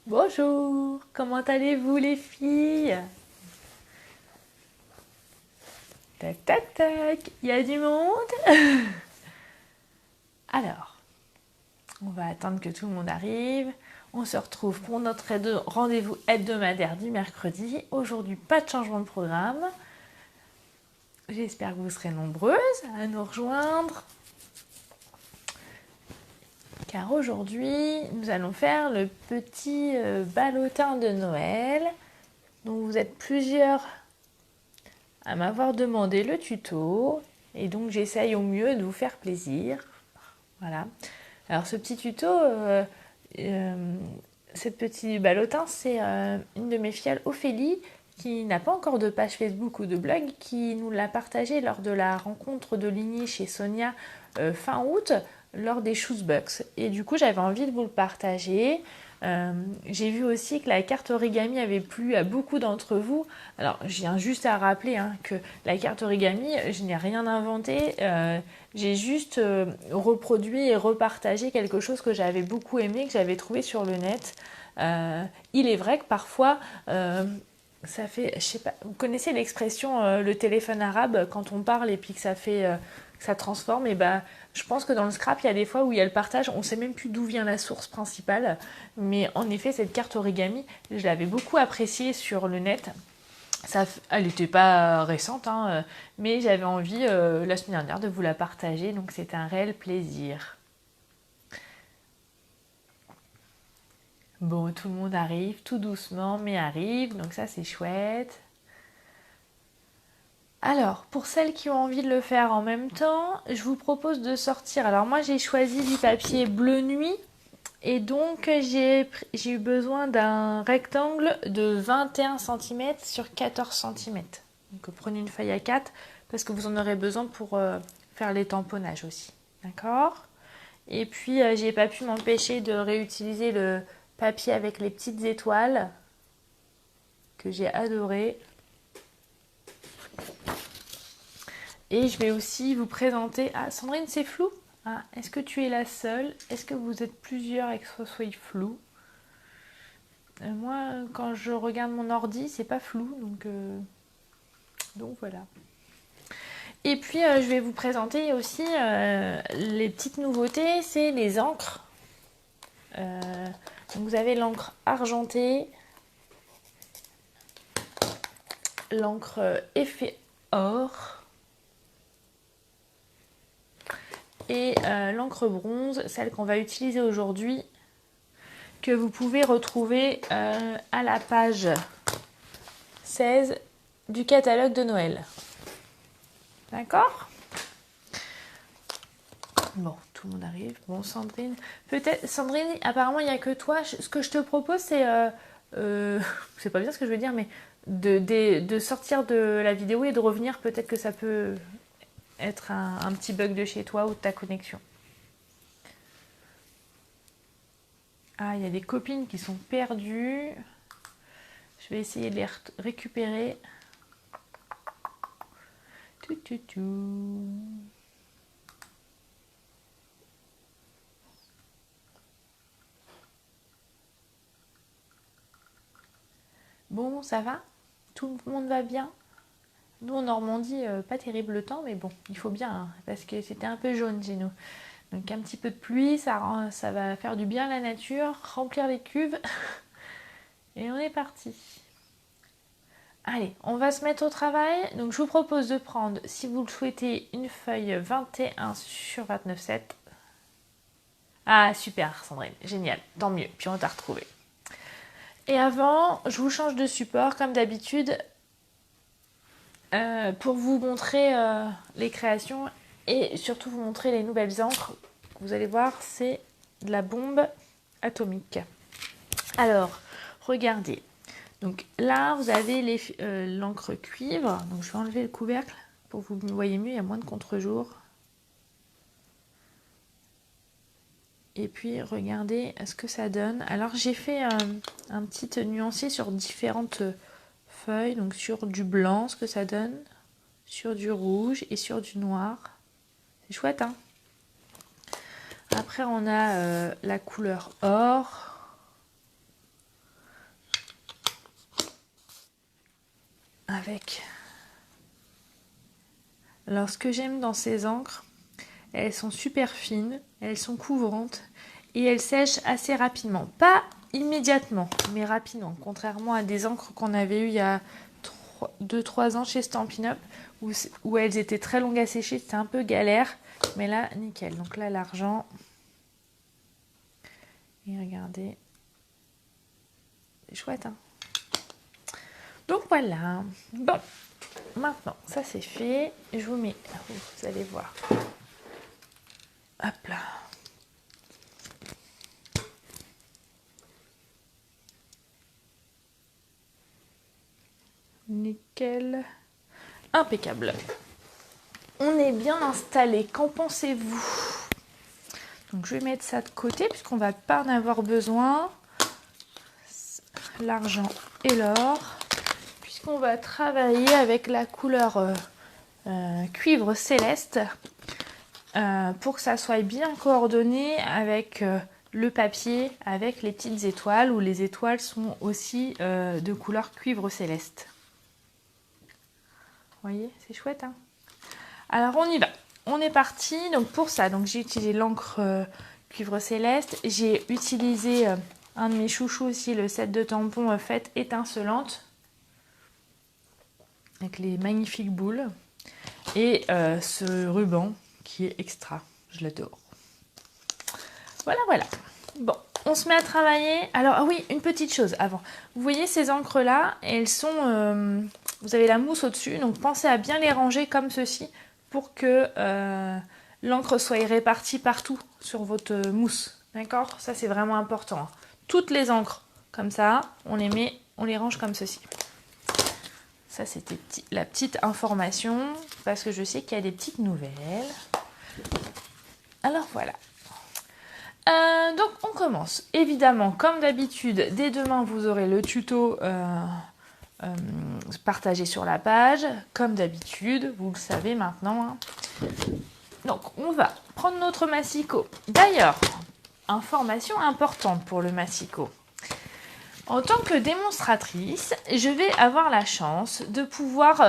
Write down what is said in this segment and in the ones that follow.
Bonjour, comment allez-vous les filles? Tac tac tac, il y a du monde? Alors, on va attendre que tout le monde arrive. On se retrouve pour notre rendez-vous hebdomadaire du mercredi. Aujourd'hui, pas de changement de programme. J'espère que vous serez nombreuses à nous rejoindre. Car aujourd'hui, nous allons faire le petit ballotin de Noël. Donc vous êtes plusieurs à m'avoir demandé le tuto. Et donc j'essaye au mieux de vous faire plaisir. Voilà. Alors ce petit tuto, ce petit ballotin, c'est une de mes filles, Ophélie, qui n'a pas encore de page Facebook ou de blog, qui nous l'a partagé lors de la rencontre de Ligny chez Sonia fin août, lors des Shoesbucks. Et du coup, j'avais envie de vous le partager. J'ai vu aussi que la carte origami avait plu à beaucoup d'entre vous. Alors, je viens juste à rappeler que la carte origami, je n'ai rien inventé. J'ai juste reproduit et repartagé quelque chose que j'avais beaucoup aimé, que j'avais trouvé sur le net. Il est vrai que parfois, ça fait, je sais pas, vous connaissez l'expression le téléphone arabe quand on parle et puis que ça fait, que ça transforme. Et ben, je pense que dans le scrap, il y a des fois où il y a le partage, on ne sait même plus d'où vient la source principale. Mais en effet, cette carte origami, je l'avais beaucoup appréciée sur le net. Ça, elle n'était pas récente, mais j'avais envie la semaine dernière de vous la partager, donc c'était un réel plaisir. Bon, tout le monde arrive, tout doucement, mais arrive, donc ça c'est chouette. Alors, pour celles qui ont envie de le faire en même temps, je vous propose de sortir. Alors moi j'ai choisi du papier bleu nuit, et donc j'ai eu besoin d'un rectangle de 21 cm sur 14 cm. Donc prenez une feuille A4 parce que vous en aurez besoin pour faire les tamponnages aussi. D'accord? Et puis j'ai pas pu m'empêcher de réutiliser le papier avec les petites étoiles que j'ai adoré. Et je vais aussi vous présenter... Ah, Sandrine, c'est flou? Ah, est-ce que tu es la seule? Est-ce que vous êtes plusieurs et que ce soit flou? Moi, quand je regarde mon ordi, c'est pas flou, donc voilà. Et puis, je vais vous présenter aussi les petites nouveautés, c'est les encres. Donc vous avez l'encre argentée, l'encre effet or et l'encre bronze, celle qu'on va utiliser aujourd'hui, que vous pouvez retrouver à la page 16 du catalogue de Noël. D'accord? Bon, tout le monde arrive. Bon, Sandrine. Peut-être, Sandrine, apparemment, il n'y a que toi. Ce que je te propose, c'est. C'est pas bien ce que je veux dire, mais de sortir de la vidéo et de revenir. Peut-être que ça peut être un petit bug de chez toi ou de ta connexion. Ah, il y a des copines qui sont perdues. Je vais essayer de les récupérer. Bon, ça va? Tout le monde va bien? Nous, en Normandie, pas terrible le temps, mais bon, il faut bien, parce que c'était un peu jaune chez nous. Donc un petit peu de pluie, ça va faire du bien à la nature, remplir les cuves. Et on est parti. Allez, on va se mettre au travail. Donc je vous propose de prendre, si vous le souhaitez, une feuille 21 sur 29,7. Ah super Sandrine, génial, tant mieux, puis on t'a retrouvé. Et avant, je vous change de support comme d'habitude pour vous montrer les créations et surtout vous montrer les nouvelles encres. Vous allez voir, c'est de la bombe atomique. Alors, regardez. Donc là, vous avez l'encre cuivre. Donc je vais enlever le couvercle pour que vous me voyez mieux, il y a moins de contre-jour. Et puis regardez ce que ça donne. Alors j'ai fait un petit nuancier sur différentes feuilles. Donc sur du blanc, ce que ça donne. Sur du rouge et sur du noir. C'est chouette, hein? Après on a la couleur or. avec... Alors, ce que j'aime dans ces encres, elles sont super fines, elles sont couvrantes et elles sèchent assez rapidement. Pas immédiatement, mais rapidement. Contrairement à des encres qu'on avait eues il y a 2-3 ans chez Stampin' Up, où elles étaient très longues à sécher, c'était un peu galère. Mais là, nickel. Donc là, l'argent. Et regardez. C'est chouette, hein? Donc voilà. Bon, maintenant, ça c'est fait. Je vous mets, vous allez voir. Hop là. Nickel. Impeccable. On est bien installé. Qu'en pensez-vous? Donc je vais mettre ça de côté puisqu'on va pas en avoir besoin. L'argent et l'or. Puisqu'on va travailler avec la couleur cuivre céleste pour que ça soit bien coordonné avec le papier, avec les petites étoiles, où les étoiles sont aussi de couleur cuivre céleste. Vous voyez, c'est chouette, hein? Alors on y va. On est parti. Donc pour ça, donc j'ai utilisé l'encre cuivre céleste. J'ai utilisé un de mes chouchous aussi, le set de tampons fête étincelante, avec les magnifiques boules. Et ce ruban qui est extra. Je l'adore. Voilà, voilà. Bon, on se met à travailler. Alors, ah oui, une petite chose avant. Vous voyez ces encres-là, elles sont... vous avez la mousse au-dessus, donc pensez à bien les ranger comme ceci pour que l'encre soit répartie partout sur votre mousse. D'accord? Ça, c'est vraiment important. Toutes les encres, comme ça, on les met, on les range comme ceci. Ça, c'était la petite information, parce que je sais qu'il y a des petites nouvelles. Alors, voilà. Donc, on commence. Évidemment, comme d'habitude, dès demain, vous aurez le tuto partagé sur la page. Comme d'habitude, vous le savez maintenant. Hein. Donc, on va prendre notre massicot. D'ailleurs, information importante pour le massicot. En tant que démonstratrice, je vais avoir la chance de pouvoir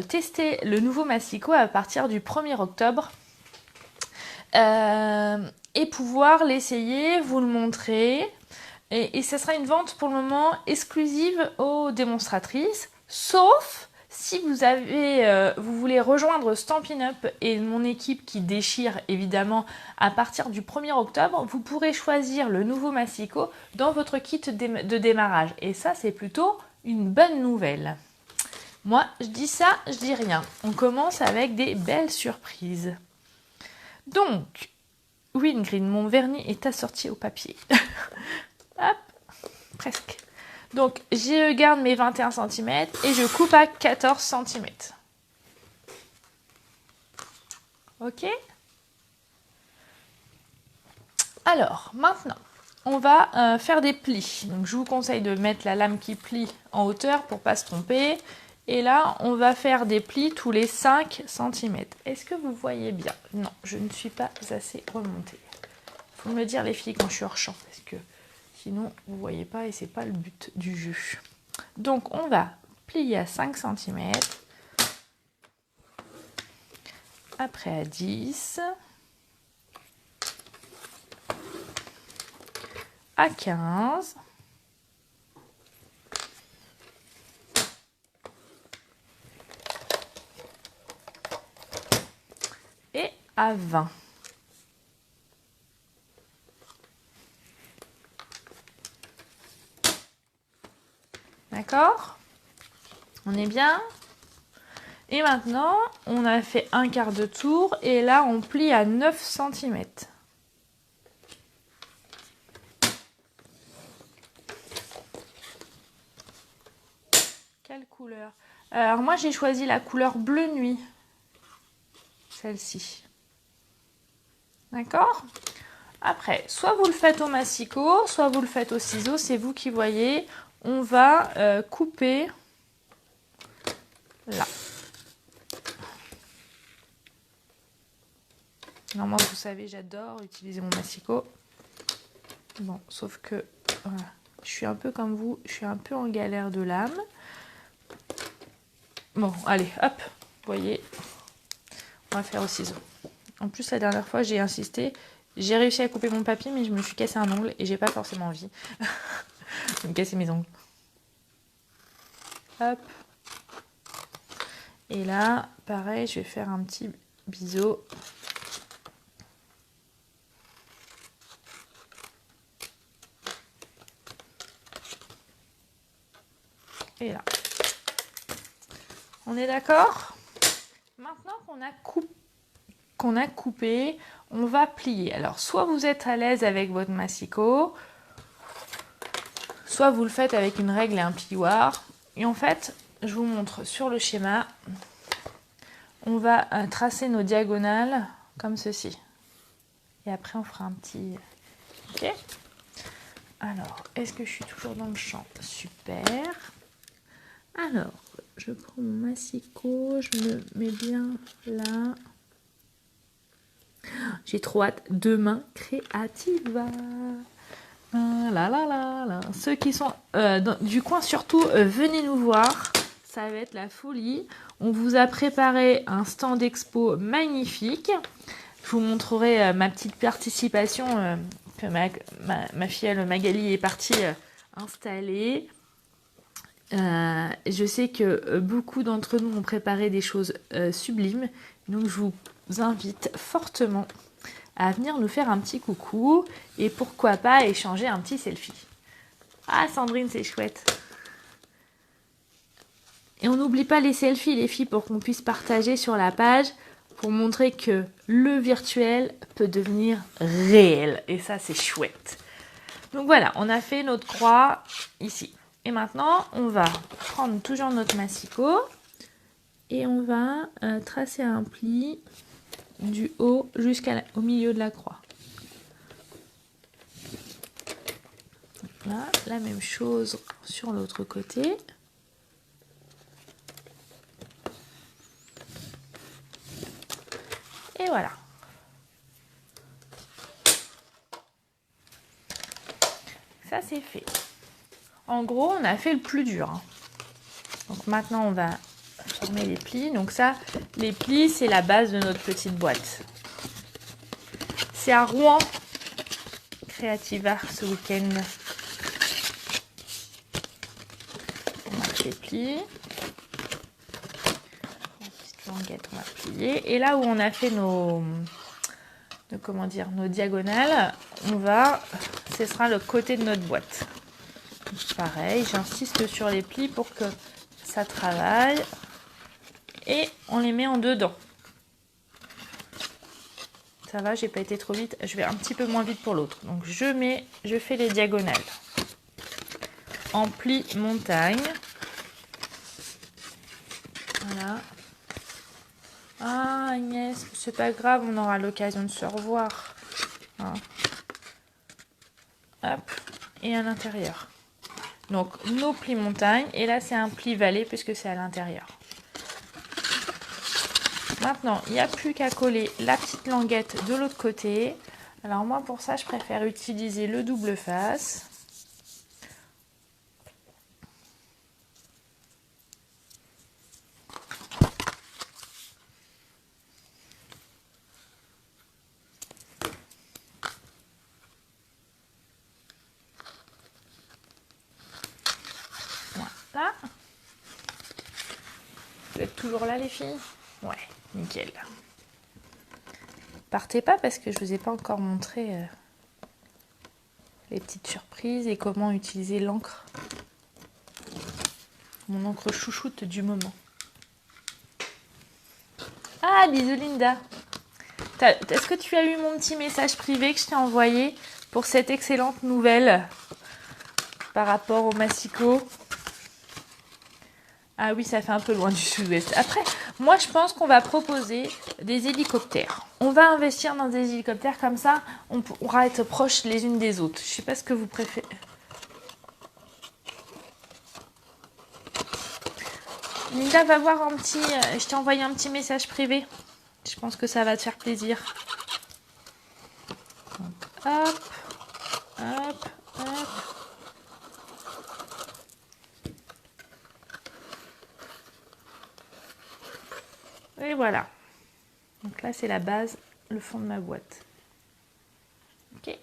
tester le nouveau massicot à partir du 1er octobre et pouvoir l'essayer, vous le montrer. Et ça sera une vente pour le moment exclusive aux démonstratrices, sauf si vous voulez rejoindre Stampin' Up et mon équipe qui déchire évidemment à partir du 1er octobre, vous pourrez choisir le nouveau massicot dans votre kit de démarrage. Et ça, c'est plutôt une bonne nouvelle. Moi, je dis ça, je dis rien. On commence avec des belles surprises. Donc, oui, Ingrid, mon vernis est assorti au papier. Hop, presque. Donc, je garde mes 21 cm et je coupe à 14 cm. Ok? Alors, maintenant, on va faire des plis. Donc, je vous conseille de mettre la lame qui plie en hauteur pour ne pas se tromper. Et là, on va faire des plis tous les 5 cm. Est-ce que vous voyez bien? Non, je ne suis pas assez remontée. Il faut me le dire, les filles, quand je suis hors champ, parce que sinon, vous ne voyez pas et ce n'est pas le but du jeu. Donc, on va plier à 5 cm. Après à 10. À 15. Et à 20. D'accord? On est bien? Et maintenant, on a fait un quart de tour et là, on plie à 9 cm. Quelle couleur? Alors moi, j'ai choisi la couleur bleu nuit. Celle-ci. D'accord? Après, soit vous le faites au massicot, soit vous le faites au ciseau, c'est vous qui voyez. On va couper là. Normalement, vous savez, j'adore utiliser mon massicot. Bon, sauf que voilà, je suis un peu comme vous, je suis un peu en galère de lame. Bon, allez, hop, vous voyez, on va faire au ciseau. En plus, la dernière fois, j'ai insisté. J'ai réussi à couper mon papier, mais je me suis cassé un ongle et j'ai pas forcément envie de me casser mes ongles. Hop. Et là, pareil, je vais faire un petit biseau. Et là. On est d'accord? Maintenant qu'on a coupé, on va plier. Alors, soit vous êtes à l'aise avec votre massicot, soit vous le faites avec une règle et un plioir. Et en fait, je vous montre sur le schéma, on va tracer nos diagonales comme ceci. Et après, on fera un petit... Ok? Alors, est-ce que je suis toujours dans le champ? Super. Alors, je prends mon massicot, je me mets bien là. J'ai trop hâte. Demain, créative. Là, là, là, là. Ceux qui sont du coin, surtout, venez nous voir. Ça va être la folie. On vous a préparé un stand expo magnifique. Je vous montrerai ma petite participation que ma filleule Magali est partie installer. Je sais que beaucoup d'entre nous ont préparé des choses sublimes. Donc je vous invite fortement à venir nous faire un petit coucou et pourquoi pas échanger un petit selfie. Ah Sandrine, c'est chouette. Et on n'oublie pas les selfies les filles pour qu'on puisse partager sur la page pour montrer que le virtuel peut devenir réel. Et ça c'est chouette. Donc voilà, on a fait notre croix ici. Et maintenant, on va prendre toujours notre massicot et on va tracer un pli du haut jusqu'au milieu de la croix. Là, la même chose sur l'autre côté. Et voilà. Ça, c'est fait. En gros, on a fait le plus dur. Donc maintenant, on va former les plis. Donc ça, les plis, c'est la base de notre petite boîte. C'est à Rouen, Creative Art ce week-end. On marque les plis. La petite languette, on va plier. Et là où on a fait nos diagonales, ce sera le côté de notre boîte. Pareil, j'insiste sur les plis pour que ça travaille. Et on les met en dedans. Ça va, j'ai pas été trop vite. Je vais un petit peu moins vite pour l'autre. Donc je fais les diagonales. En pli montagne. Voilà. Ah Agnès, c'est pas grave, on aura l'occasion de se revoir. Hein. Hop. Et à l'intérieur. Donc nos plis montagne. Et là c'est un pli vallée puisque c'est à l'intérieur. Maintenant, il n'y a plus qu'à coller la petite languette de l'autre côté. Alors moi, pour ça, je préfère utiliser le double face. Voilà. Vous êtes toujours là, les filles? Ouais, nickel. Partez pas parce que je vous ai pas encore montré les petites surprises et comment utiliser l'encre. Mon encre chouchoute du moment. Ah, bisous Linda. Est-ce que tu as eu mon petit message privé que je t'ai envoyé pour cette excellente nouvelle par rapport au massicot? Ah oui, ça fait un peu loin du sud-ouest. Après, moi, je pense qu'on va proposer des hélicoptères. On va investir dans des hélicoptères, comme ça, on pourra être proches les unes des autres. Je sais pas ce que vous préférez. Linda, va voir un petit... je t'ai envoyé un petit message privé. Je pense que ça va te faire plaisir. Donc, hop, hop, hop. Et voilà. Donc là, c'est la base, le fond de ma boîte. Ok.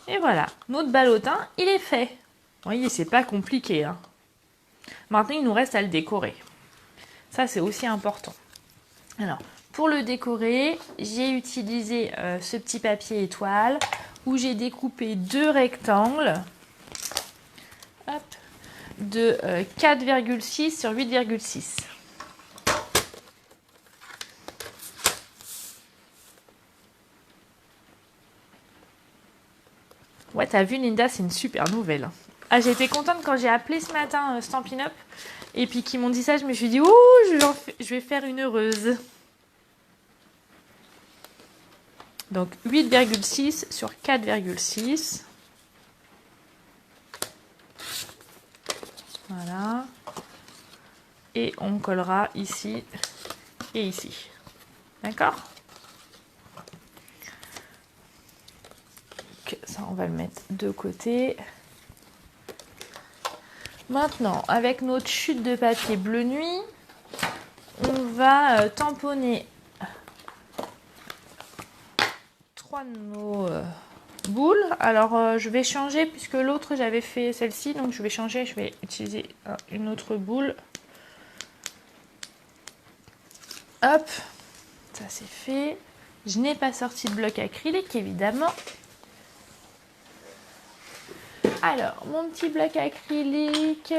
Et voilà, notre ballotin, il est fait. Vous voyez, c'est pas compliqué. Hein. Maintenant, il nous reste à le décorer. Ça, c'est aussi important. Alors, pour le décorer, j'ai utilisé ce petit papier étoile où j'ai découpé 2 rectangles de 4,6 sur 8,6. Ouais, t'as vu Linda, c'est une super nouvelle. Ah, j'ai été contente quand j'ai appelé ce matin Stampin' Up et puis qu'ils m'ont dit ça, je me suis dit, ouh, je vais faire une heureuse. Donc 8,6 sur 4,6. Voilà. Et on collera ici et ici. D'accord? Ça, on va le mettre de côté. Maintenant, avec notre chute de papier bleu nuit, on va tamponner 3 de nos boules. Alors, je vais changer puisque l'autre, j'avais fait celle-ci. Donc, je vais changer. Je vais utiliser une autre boule. Hop, ça c'est fait. Je n'ai pas sorti de bloc acrylique, évidemment. Alors, mon petit bloc acrylique,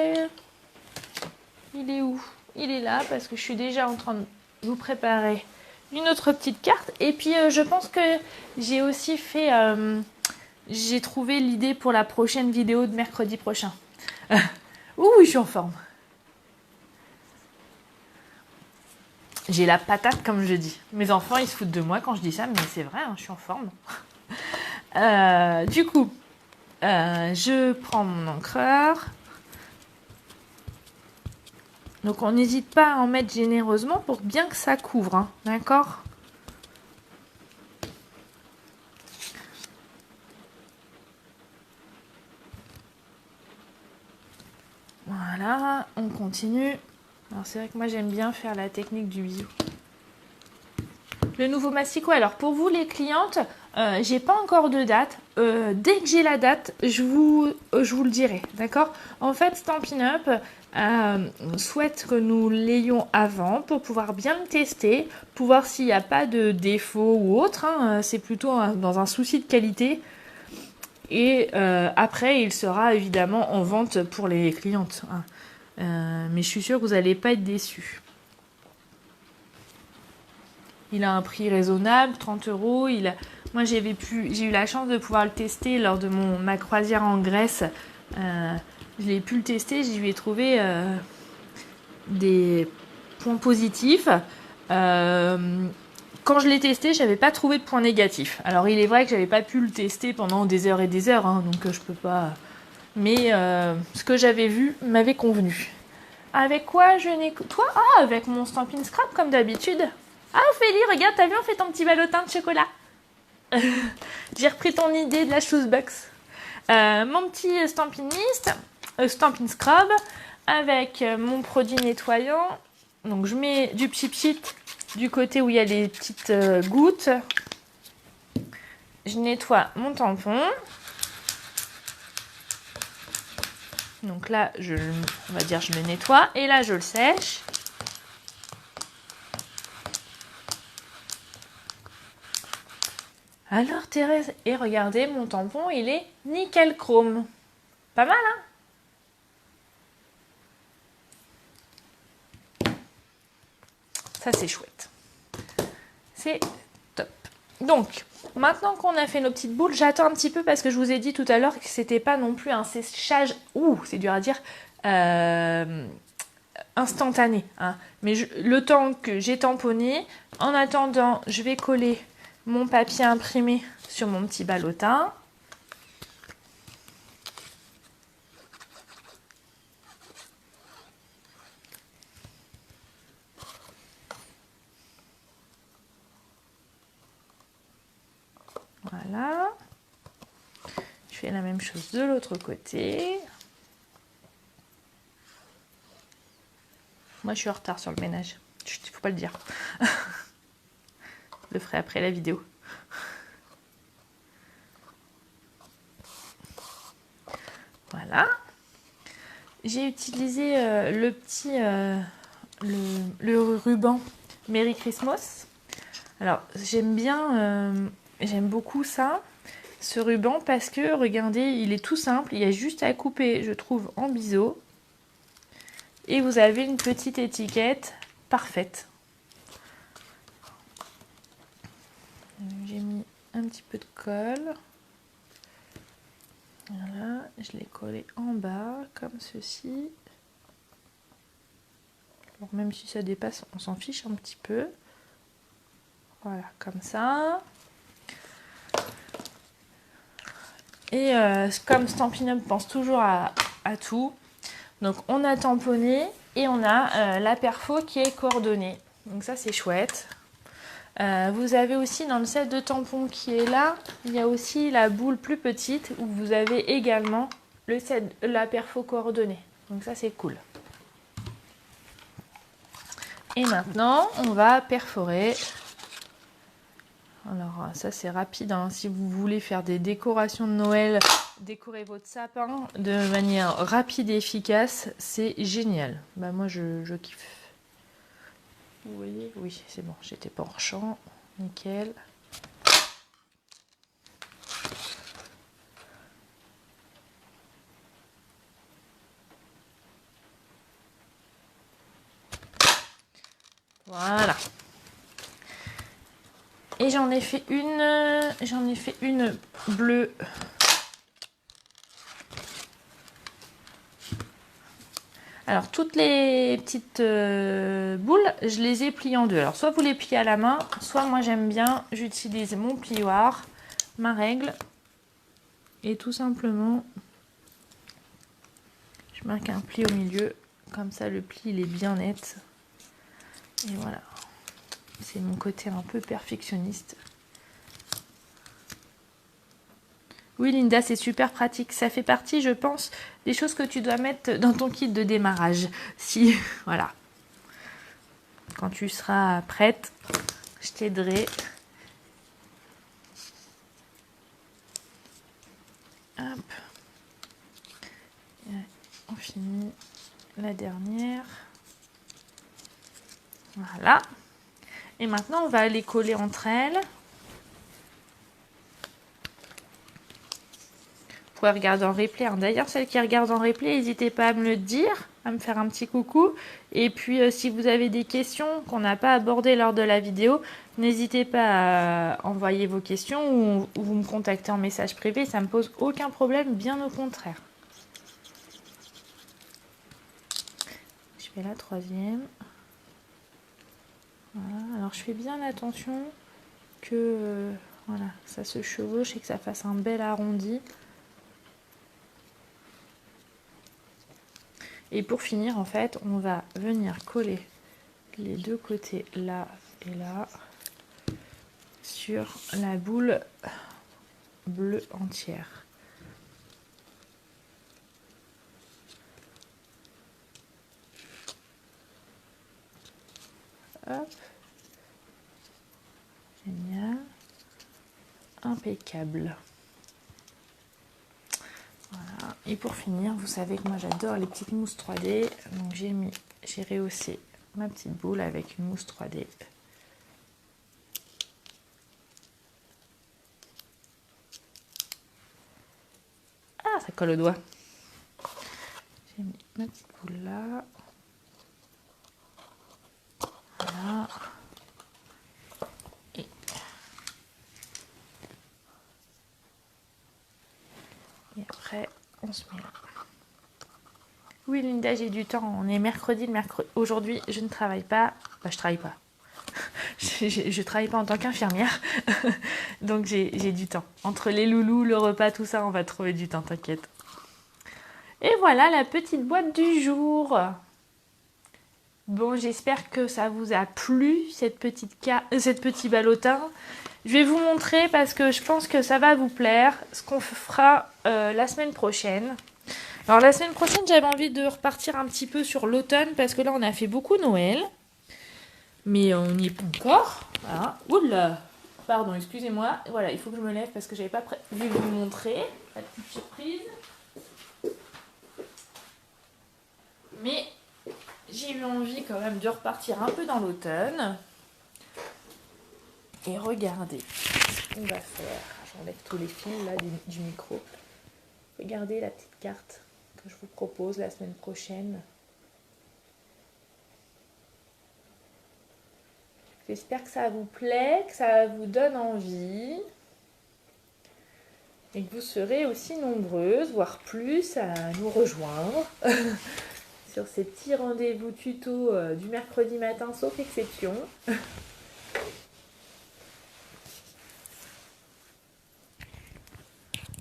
il est où? Il est là parce que je suis déjà en train de vous préparer une autre petite carte. Et puis, je pense que j'ai aussi fait... j'ai trouvé l'idée pour la prochaine vidéo de mercredi prochain. Ouh, je suis en forme. J'ai la patate, comme je dis. Mes enfants, ils se foutent de moi quand je dis ça, mais c'est vrai, hein, je suis en forme. Du coup, je prends mon encreur. Donc, on n'hésite pas à en mettre généreusement pour bien que ça couvre, hein, d'accord ? Voilà, on continue. Alors, c'est vrai que moi, j'aime bien faire la technique du bisou. Le nouveau masticot, alors pour vous les clientes, j'ai pas encore de date. Dès que j'ai la date, je vous le dirai, d'accord? En fait, Stampin' Up souhaite que nous l'ayons avant pour pouvoir bien le tester, pour voir s'il n'y a pas de défaut ou autre. Hein, c'est plutôt dans un souci de qualité. Et après, il sera évidemment en vente pour les clientes. Hein. Mais je suis sûre que vous n'allez pas être déçus. Il a un prix raisonnable, 30 €. Moi, j'ai eu la chance de pouvoir le tester lors de ma croisière en Grèce. Je l'ai pu le tester, je lui ai trouvé des points positifs. Quand je l'ai testé, je n'avais pas trouvé de points négatifs. Alors, il est vrai que je n'avais pas pu le tester pendant des heures et des heures, hein, donc je peux pas... Mais ce que j'avais vu m'avait convenu. Avec quoi je nettoie? Ah, avec mon Stampin' Scrap, comme d'habitude. Ah, Ophélie, regarde, t'as vu, on fait ton petit ballotin de chocolat. J'ai repris ton idée de la shoesbox. Mon petit stampiniste, Stampin' Scrub, avec mon produit nettoyant. Donc, je mets du pchit du côté où il y a les petites gouttes. Je nettoie mon tampon. Donc là, on va dire je le nettoie. Et là, je le sèche. Alors Thérèse, et regardez, mon tampon, il est nickel chrome. Pas mal, hein? Ça, c'est chouette. C'est top. Donc, maintenant qu'on a fait nos petites boules, j'attends un petit peu parce que je vous ai dit tout à l'heure que c'était pas non plus un séchage, c'est dur à dire, instantané. Hein. Mais le temps que j'ai tamponné, en attendant, je vais coller mon papier imprimé sur mon petit ballotin. Voilà. Je fais la même chose de l'autre côté. Moi, je suis en retard sur le ménage. Chut, il faut pas le dire. Je le ferai après la vidéo. Voilà. J'ai utilisé le petit le ruban Merry Christmas. Alors, j'aime beaucoup ça, ce ruban, parce que, regardez, il est tout simple. Il y a juste à couper, je trouve, en biseau. Et vous avez une petite étiquette parfaite. J'ai mis un petit peu de colle. Voilà, je l'ai collé en bas, comme ceci. Alors, même si ça dépasse, on s'en fiche un petit peu. Voilà, comme ça. Et comme Stampin' Up pense toujours à tout, donc on a tamponné et on a la perfo qui est coordonnée. Donc ça, c'est chouette. Vous avez aussi dans le set de tampons qui est là, il y a aussi la boule plus petite où vous avez également la perfo coordonnée. Donc ça, c'est cool. Et maintenant, on va perforer. Alors ça, c'est rapide, hein. Si vous voulez faire des décorations de Noël, décorer votre sapin de manière rapide et efficace, c'est génial. Bah, moi, je kiffe. Vous voyez? Oui, c'est bon, j'étais pas en champ. Nickel. Voilà. Et j'en ai fait une bleue. Alors, toutes les petites boules, je les ai pliées en deux. Alors, soit vous les pliez à la main, soit moi j'aime bien, j'utilise mon plioir, ma règle. Et tout simplement, je marque un pli au milieu. Comme ça, le pli, il est bien net. Et voilà. C'est mon côté un peu perfectionniste. Oui, Linda, c'est super pratique. Ça fait partie, je pense, des choses que tu dois mettre dans ton kit de démarrage. Si, voilà. Quand tu seras prête, je t'aiderai. Hop. Et on finit la dernière. Voilà. Et maintenant, on va les coller entre elles. Vous pouvez regarder en replay. D'ailleurs, celles qui regardent en replay, n'hésitez pas à me le dire, à me faire un petit coucou. Et puis, si vous avez des questions qu'on n'a pas abordées lors de la vidéo, n'hésitez pas à envoyer vos questions ou vous me contactez en message privé. Ça ne me pose aucun problème, bien au contraire. Je fais la troisième. Voilà. Alors, je fais bien attention que voilà, ça se chevauche et que ça fasse un bel arrondi. Et pour finir, en fait, on va venir coller les deux côtés là et là sur la boule bleue entière. Hop. Génial. Impeccable. Voilà. Et pour finir, vous savez que moi j'adore les petites mousses 3D. Donc j'ai rehaussé ma petite boule avec une mousse 3D. Ah, ça colle au doigt. J'ai mis ma petite boule là. Voilà. Et après, on se met là. Oui, Linda, j'ai du temps. On est mercredi. Aujourd'hui, je ne travaille pas. Bah, je travaille pas. je travaille pas en tant qu'infirmière. Donc, j'ai du temps. Entre les loulous, le repas, tout ça, on va trouver du temps, t'inquiète. Et voilà la petite boîte du jour. Bon, j'espère que ça vous a plu, cette petit ballotin. Je vais vous montrer parce que je pense que ça va vous plaire. Ce qu'on fera la semaine prochaine. Alors la semaine prochaine, j'avais envie de repartir un petit peu sur l'automne parce que là, on a fait beaucoup Noël. Mais on n'y est pas encore. Voilà. Oula! Pardon, excusez-moi. Voilà, il faut que je me lève parce que j'avais pas vu vous montrer. La petite surprise. Mais j'ai eu envie quand même de repartir un peu dans l'automne. Et regardez ce qu'on va faire. J'enlève tous les fils là du micro. Regardez la petite carte que je vous propose la semaine prochaine. J'espère que ça vous plaît, que ça vous donne envie. Et que vous serez aussi nombreuses, voire plus, à nous rejoindre sur ces petits rendez-vous tuto du mercredi matin, sauf exception.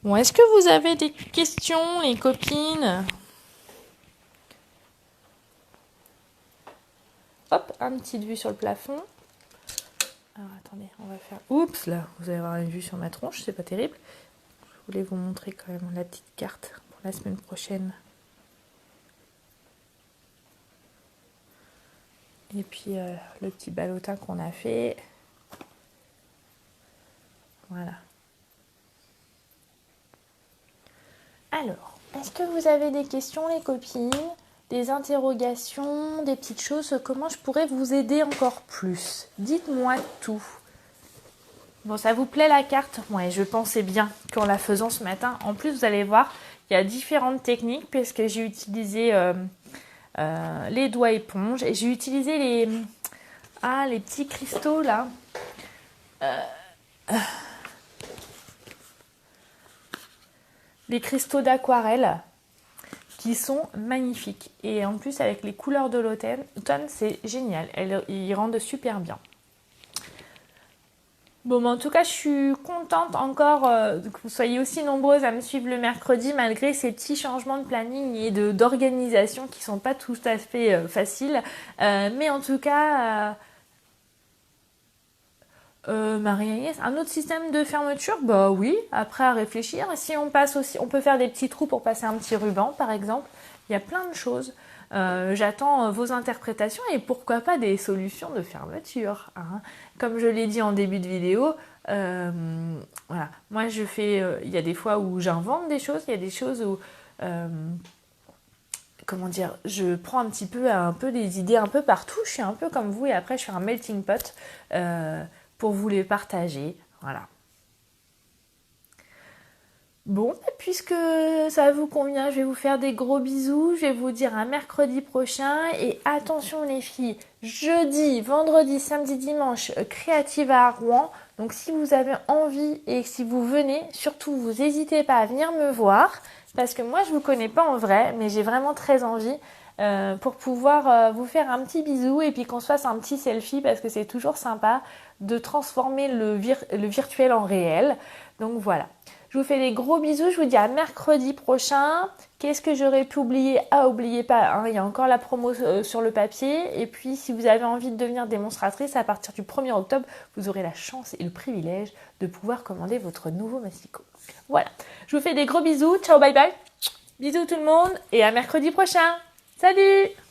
Bon, est-ce que vous avez des questions, les copines? Hop, une petite vue sur le plafond. Alors, attendez, on va faire... Oups, là, vous allez avoir une vue sur ma tronche, c'est pas terrible. Je voulais vous montrer quand même la petite carte pour la semaine prochaine. Et puis, le petit ballotin qu'on a fait. Voilà. Alors, est-ce que vous avez des questions, les copines? Des interrogations, des petites choses? Comment je pourrais vous aider encore plus? Dites-moi tout. Bon, ça vous plaît la carte? Ouais, je pensais bien qu'en la faisant ce matin. En plus, vous allez voir, il y a différentes techniques puisque j'ai utilisé les doigts éponges et j'ai utilisé les petits cristaux là. Les cristaux d'aquarelle qui sont magnifiques. Et en plus, avec les couleurs de l'automne, c'est génial. Ils rendent super bien. Bon, mais en tout cas, je suis contente encore que vous soyez aussi nombreuses à me suivre le mercredi, malgré ces petits changements de planning et d'organisation qui ne sont pas tout à fait faciles. Mais en tout cas... Marie-Agnès, un autre système de fermeture? Bah oui, après à réfléchir. Si on passe aussi, on peut faire des petits trous pour passer un petit ruban, par exemple. Il y a plein de choses. J'attends vos interprétations et pourquoi pas des solutions de fermeture. Hein. Comme je l'ai dit en début de vidéo, voilà. Moi, je fais. Il y a des fois où j'invente des choses, il y a des choses où. Comment dire, je prends un peu des idées un peu partout. Je suis un peu comme vous et après je fais un melting pot. Pour vous les partager. Voilà. Bon, puisque ça vous convient, je vais vous faire des gros bisous. Je vais vous dire à mercredi prochain. Et attention les filles, jeudi, vendredi, samedi, dimanche, Créative à Rouen. Donc si vous avez envie et si vous venez, surtout vous n'hésitez pas à venir me voir. Parce que moi je ne vous connais pas en vrai, mais j'ai vraiment très envie. Pour pouvoir vous faire un petit bisou et puis qu'on se fasse un petit selfie parce que c'est toujours sympa de transformer le virtuel en réel. Donc voilà. Je vous fais des gros bisous. Je vous dis à mercredi prochain. Qu'est-ce que j'aurais pu oublier? Ah, oubliez pas, hein, il y a encore la promo sur le papier. Et puis, si vous avez envie de devenir démonstratrice, à partir du 1er octobre, vous aurez la chance et le privilège de pouvoir commander votre nouveau mastico. Voilà. Je vous fais des gros bisous. Ciao, bye bye. Bisous tout le monde et à mercredi prochain. Salut!